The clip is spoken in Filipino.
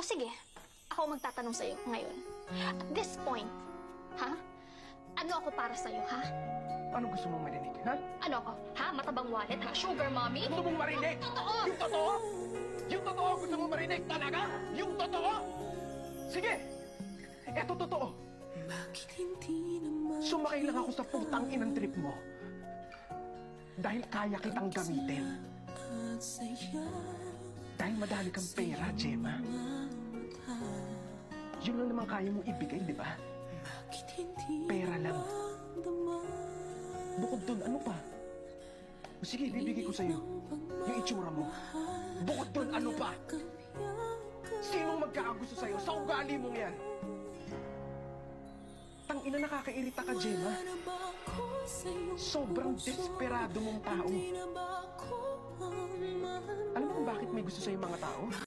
sige, ako magtatanong sa'yo ngayon. At this point, ha? Ano ako para sa'yo, ha? Ano gusto mong marinig, ha? Ano ako? Ha? Matabang wallet, ha? Sugar mommy? Gusto mong marinig? Totoo! Yung totoo? Yung totoo gusto mong marinig talaga? Yung totoo? Sige! Eto totoo. Sumakay lang ako sa putang inang trip mo. Dahil kaya kitang gamitin. Dahil madami kang pera, Gemma. Yun lang naman kaya mong ibigay, di ba? Pera lang. Bukod dun, ano pa? O sige, bibigay ko sa'yo yung itsura mo. Bukod dun, ano pa? Sinong magkakagusto sa'yo sa ugali mong yan? Tangina, nakakairita ka, Gemma. Sobrang desperado mong tao. Alam mo kung bakit may gusto sa'yo mga tao?